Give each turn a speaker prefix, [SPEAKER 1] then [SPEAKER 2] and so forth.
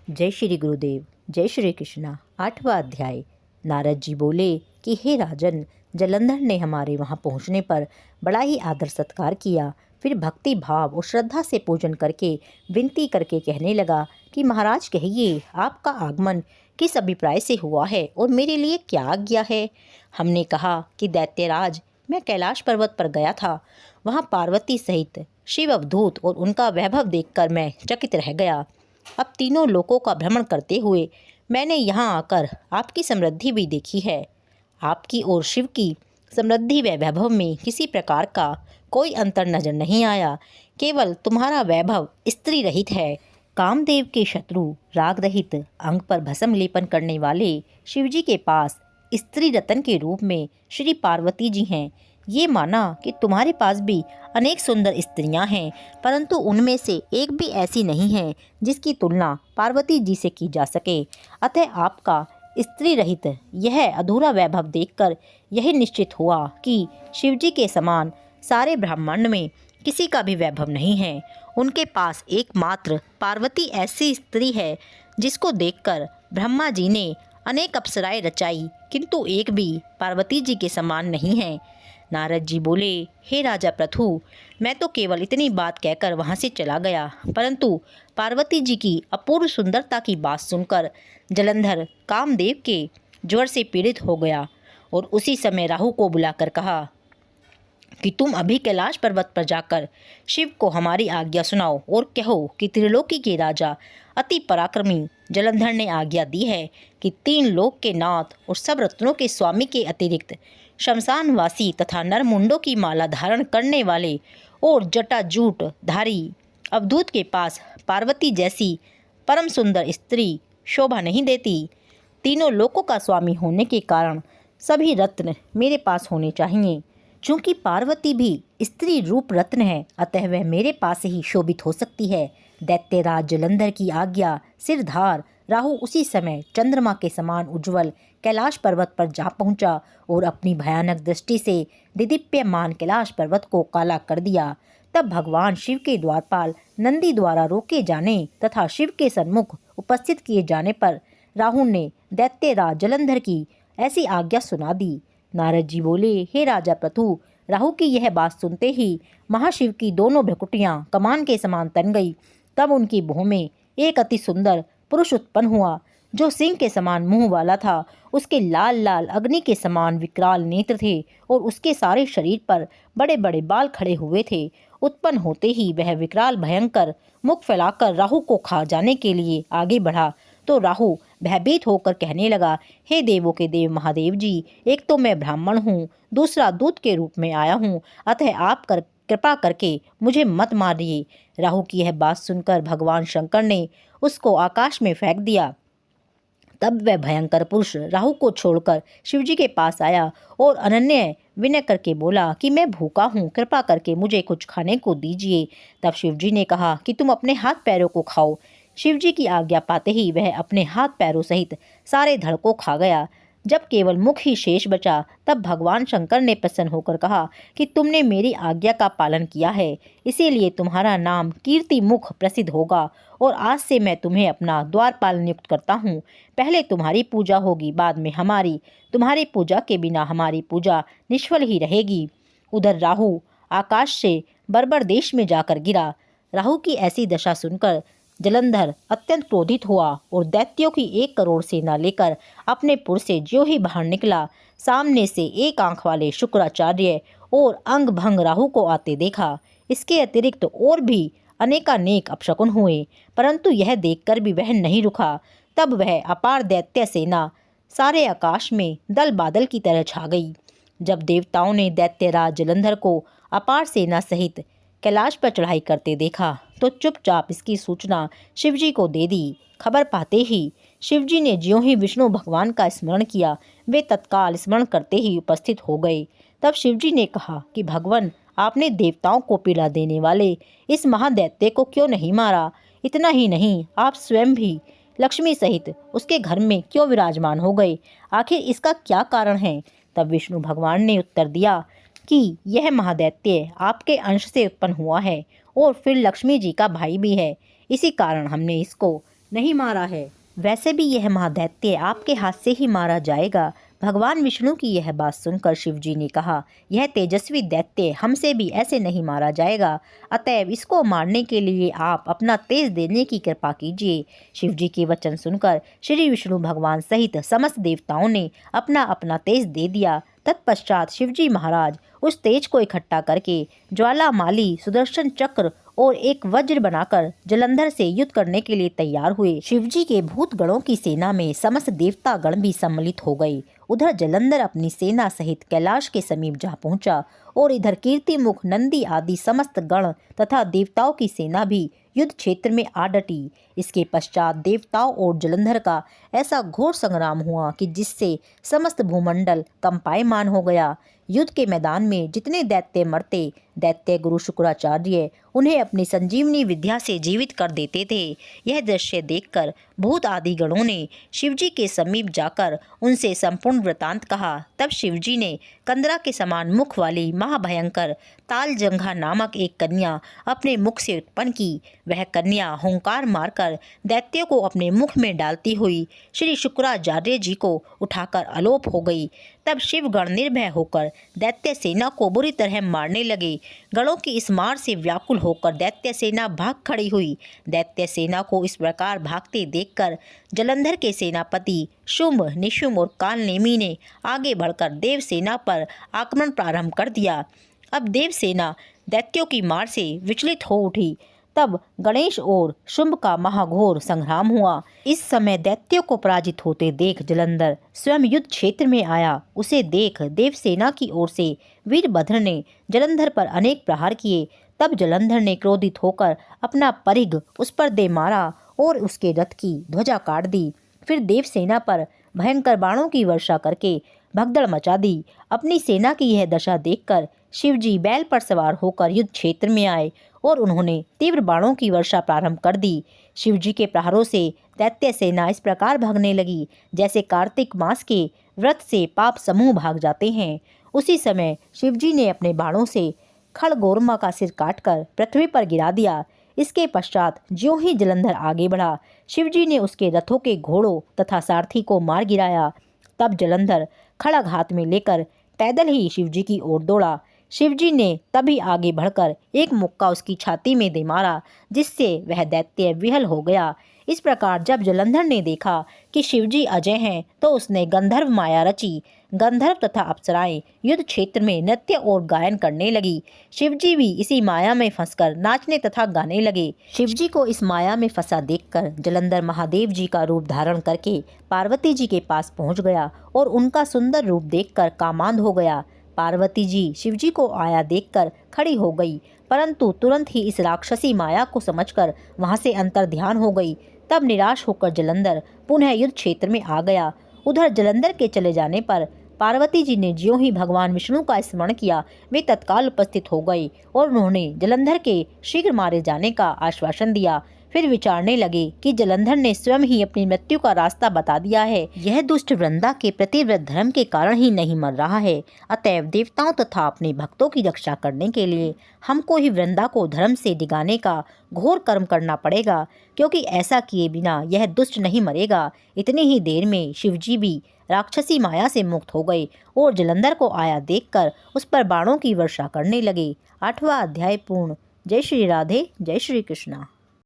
[SPEAKER 1] जय श्री गुरुदेव। जय श्री कृष्णा। 8वां अध्याय। नारद जी बोले कि हे राजन, जलंधर ने हमारे वहाँ पहुँचने पर बड़ा ही आदर सत्कार किया। फिर भक्ति भाव और श्रद्धा से पूजन करके विनती करके कहने लगा कि महाराज कहिए, आपका आगमन किस अभिप्राय से हुआ है और मेरे लिए क्या आज्ञा है। हमने कहा कि दैत्यराज, मैं कैलाश पर्वत पर गया था। वहाँ पार्वती सहित शिव अवधूत और उनका वैभव देखकर मैं चकित रह गया। अब तीनों लोकों का भ्रमण करते हुए मैंने यहाँ आकर आपकी समृद्धि भी देखी है। आपकी और शिव की समृद्धि व वैभव में किसी प्रकार का कोई अंतर नजर नहीं आया। केवल तुम्हारा वैभव स्त्री रहित है। कामदेव के शत्रु राग रहित अंग पर भस्म लेपन करने वाले शिवजी के पास स्त्री रतन के रूप में श्री पार्वती जी हैं। ये माना कि तुम्हारे पास भी अनेक सुंदर स्त्रियां हैं, परंतु उनमें से एक भी ऐसी नहीं है जिसकी तुलना पार्वती जी से की जा सके। अतः आपका स्त्री रहित यह अधूरा वैभव देखकर यही निश्चित हुआ कि शिवजी के समान सारे ब्रह्मांड में किसी का भी वैभव नहीं है। उनके पास एकमात्र पार्वती ऐसी स्त्री है जिसको देखकर ब्रह्मा जी ने अनेक अप्सराएं रचाई, किंतु एक भी पार्वती जी के समान नहीं है। नारद जी बोले, हे राजा प्रथु, मैं तो केवल इतनी बात कहकर वहाँ से चला गया, परंतु पार्वती जी की अपूर्व सुंदरता की बात सुनकर जलंधर कामदेव के ज्वर से पीड़ित हो गया और उसी समय राहु को बुलाकर कहा कि तुम अभी कैलाश पर्वत पर जाकर शिव को हमारी आज्ञा सुनाओ और कहो कि त्रिलोकी के राजा अति पराक्रमी जलंधर ने आज्ञा दी है कि 3 लोक के नाथ और सब रत्नों के स्वामी के अतिरिक्त शमशानवासी तथा नरमुंडों की माला धारण करने वाले और जटाजूट धारी अवधूत के पास पार्वती जैसी परम सुंदर स्त्री शोभा नहीं देती। तीनों लोकों का स्वामी होने के कारण सभी रत्न मेरे पास होने चाहिए। चूँकि पार्वती भी स्त्री रूप रत्न है, अतः वह मेरे पास ही शोभित हो सकती है। दैत्यराज जलंधर की आज्ञा सिरधार राहु उसी समय चंद्रमा के समान उज्ज्वल कैलाश पर्वत पर जा पहुंचा और अपनी भयानक दृष्टि से दिदीप्यमान कैलाश पर्वत को काला कर दिया। तब भगवान शिव के द्वारपाल नंदी द्वारा रोके जाने तथा शिव के सन्मुख उपस्थित किए जाने पर राहु ने दैत्यराज जलंधर की ऐसी आज्ञा सुना दी। नारद जी बोले, हे राजा प्रथु, राहु की यह बात सुनते ही महाशिव की दोनों भ्रुकुटियां कमान के समान तन गई। तब उनकी भूमि में एक अति सुंदर पुरुष उत्पन्न हुआ, जो सिंह के समान मुंह वाला था। उसके लाल लाल अग्नि के समान विकराल नेत्र थे और उसके सारे शरीर पर बड़े बड़े बाल खड़े हुए थे। उत्पन्न होते ही वह विकराल भयंकर मुख फैलाकर राहु को खा जाने के लिए आगे बढ़ा, तो राहु भयभीत होकर कहने लगा, हे देवों के देव महादेव जी, एक तो मैं ब्राह्मण हूँ, दूसरा दूत के रूप में आया हूँ, अतः आप कृपा करके मुझे मत मारिए। राहु की यह बात सुनकर भगवान शंकर ने उसको आकाश में फेंक दिया। तब वह भयंकर पुरुष राहु को छोड़कर शिवजी के पास आया और अनन्य विनय करके बोला कि मैं भूखा हूँ, कृपा करके मुझे कुछ खाने को दीजिए। तब शिवजी ने कहा कि तुम अपने हाथ पैरों को खाओ। शिवजी की आज्ञा पाते ही वह अपने हाथ पैरों सहित सारे धड़ को खा गया। जब केवल मुख ही शेष बचा, तब भगवान शंकर ने प्रसन्न होकर कहा कि तुमने मेरी आज्ञा का पालन किया है, इसीलिए तुम्हारा नाम कीर्ति मुख प्रसिद्ध होगा और आज से मैं तुम्हें अपना द्वारपाल नियुक्त करता हूँ। पहले तुम्हारी पूजा होगी, बाद में हमारी। तुम्हारी पूजा के बिना हमारी पूजा निष्फल ही रहेगी। उधर राहु आकाश से बर्बर देश में जाकर गिरा। राहु की ऐसी दशा सुनकर जलंधर अत्यंत क्रोधित हुआ और दैत्यों की 1 करोड़ सेना लेकर अपने पुर से ज्यों ही बाहर निकला, सामने से एक आंख वाले शुक्राचार्य और अंग भंग राहु को आते देखा। इसके अतिरिक्त और भी अनेकानेक अपशकुन हुए, परंतु यह देखकर भी वह नहीं रुका। तब वह अपार दैत्य सेना सारे आकाश में दल बादल की तरह छा गई। जब देवताओं ने दैत्यराज जलंधर को अपार सेना सहित कैलाश पर चढ़ाई करते देखा, तो चुपचाप इसकी सूचना शिवजी को दे दी। खबर पाते ही शिवजी ने ज्यों ही विष्णु भगवान का स्मरण किया, वे तत्काल स्मरण करते ही उपस्थित हो गए। तब शिवजी ने कहा कि भगवान, आपने देवताओं को पीड़ा देने वाले इस महादैत्य को क्यों नहीं मारा? इतना ही नहीं, आप स्वयं भी लक्ष्मी सहित उसके घर में क्यों विराजमान हो गए? आखिर इसका क्या कारण है? तब विष्णु भगवान ने उत्तर दिया कि यह महादैत्य आपके अंश से उत्पन्न हुआ है और फिर लक्ष्मी जी का भाई भी है। इसी कारण हमने इसको नहीं मारा है। वैसे भी यह महादैत्य आपके हाथ से ही मारा जाएगा। भगवान विष्णु की यह बात सुनकर शिवजी ने कहा, यह तेजस्वी दैत्य हमसे भी ऐसे नहीं मारा जाएगा, अतएव इसको मारने के लिए आप अपना तेज देने की कृपा कीजिए। शिवजी के वचन सुनकर श्री विष्णु भगवान सहित समस्त देवताओं ने अपना अपना तेज दे दिया। तत्पश्चात शिवजी महाराज उस तेज को इकट्ठा करके ज्वालामाली, सुदर्शन चक्र और एक वज्र बनाकर जलंधर से युद्ध करने के लिए तैयार हुए। शिवजी के भूत गणों की सेना में समस्त देवता गण भी सम्मिलित हो गए। उधर जलंधर अपनी सेना सहित कैलाश के समीप जा पहुंचा और इधर कीर्तिमुख, नंदी आदि समस्त गण तथा देवताओं की सेना भी युद्ध क्षेत्र में आ डटी। इसके पश्चात देवताओं और जलंधर का ऐसा घोर संग्राम हुआ कि जिससे समस्त भूमंडल कंपायमान हो गया। युद्ध के मैदान में जितने दैत्य मरते, दैत्य गुरु शुक्राचार्य उन्हें अपनी संजीवनी विद्या से जीवित कर देते थे। यह दृश्य देखकर भूत आदि गणों ने शिवजी के समीप जाकर उनसे संपूर्ण वृतांत कहा। तब शिवजी ने कंदरा के समान मुख वाली महाभयंकर तालजंघा नामक एक कन्या अपने मुख से उत्पन्न की। वह कन्या हुंकार मारकर दैत्यों को अपने मुख में डालती हुई श्री शुक्राचार्य जी को उठाकर अलोप हो गई। तब शिवगण निर्भय होकर दैत्य सेना को बुरी तरह मारने लगे। गणों की इस मार से व्याकुल होकर दैत्य सेना भाग खड़ी हुई। दैत्य सेना को इस प्रकार भागते देखकर जलंधर के सेनापति शुंभ, निशुंभ और कालनेमी ने आगे बढ़कर देव सेना पर आक्रमण प्रारंभ कर दिया। अब देव सेना दैत्यों की मार से विचलित हो उठी। तब गणेश और शुंभ का महाघोर संग्राम हुआ। इस समय दैत्यों को पराजित होते देख जलंधर स्वयं युद्ध क्षेत्र में आया। उसे देख देवसेना की ओर से वीरभद्र ने जलंधर पर अनेक प्रहार किए। तब जलंधर ने क्रोधित होकर अपना परिघ उस पर दे मारा और उसके रथ की ध्वजा काट दी। फिर देवसेना पर भयंकर बाणों की वर्षा करके भगदड़ मचा दी। अपनी सेना की यह दशा देखकर शिवजी बैल पर सवार होकर युद्ध क्षेत्र में आए और उन्होंने तीव्र बाणों की वर्षा प्रारंभ कर दी। शिवजी के प्रहारों से दैत्य सेना इस प्रकार भागने लगी जैसे कार्तिक मास के व्रत से पाप समूह भाग जाते हैं। उसी समय शिवजी ने अपने बाणों से खड़गोरमा का सिर काटकर पृथ्वी पर गिरा दिया। इसके पश्चात ज्यों ही जलंधर आगे बढ़ा, शिवजी ने उसके रथों के घोड़ों तथा सारथी को मार गिराया। तब जलंधर खड़ग हाथ में लेकर पैदल ही शिवजी की ओर दौड़ा। शिवजी ने तभी आगे बढ़कर एक मुक्का उसकी छाती में दे मारा, जिससे वह दैत्य विहल हो गया। इस प्रकार जब जलंधर ने देखा कि शिवजी अजय हैं, तो उसने गंधर्व माया रची। गंधर्व तथा अप्सराएं युद्ध क्षेत्र में नृत्य और गायन करने लगी। शिवजी भी इसी माया में फंसकर नाचने तथा गाने लगे। शिवजी को इस माया में फंसा देखकर जलंधर महादेव जी का रूप धारण करके पार्वती जी के पास पहुंच गया और उनका सुंदर रूप देखकर कामांध हो गया। पार्वती जी शिवजी को आया देखकर खड़ी हो गई, परंतु तुरंत ही इस राक्षसी माया को समझकर वहां से अंतर्ध्यान हो गई। तब निराश होकर जलंधर पुनः युद्ध क्षेत्र में आ गया। उधर जलंधर के चले जाने पर पार्वती जी ने ज्यों ही भगवान विष्णु का स्मरण किया, वे तत्काल उपस्थित हो गई और उन्होंने जलंधर के शीघ्र मारे जाने का आश्वासन दिया। फिर विचारने लगे कि जलंधर ने स्वयं ही अपनी मृत्यु का रास्ता बता दिया है। यह दुष्ट वृंदा के प्रतिव्रत धर्म के कारण ही नहीं मर रहा है। अतएव देवताओं तथा अपने भक्तों की रक्षा करने के लिए हमको ही वृंदा को धर्म से डिगाने का घोर कर्म करना पड़ेगा, क्योंकि ऐसा किए बिना यह दुष्ट नहीं मरेगा। इतनी ही देर में शिवजी भी राक्षसी माया से मुक्त हो गए और जलंधर को आया देखकर उस पर बाणों की वर्षा करने लगे। 8वां अध्याय पूर्ण। जय श्री राधे, जय श्री कृष्णा।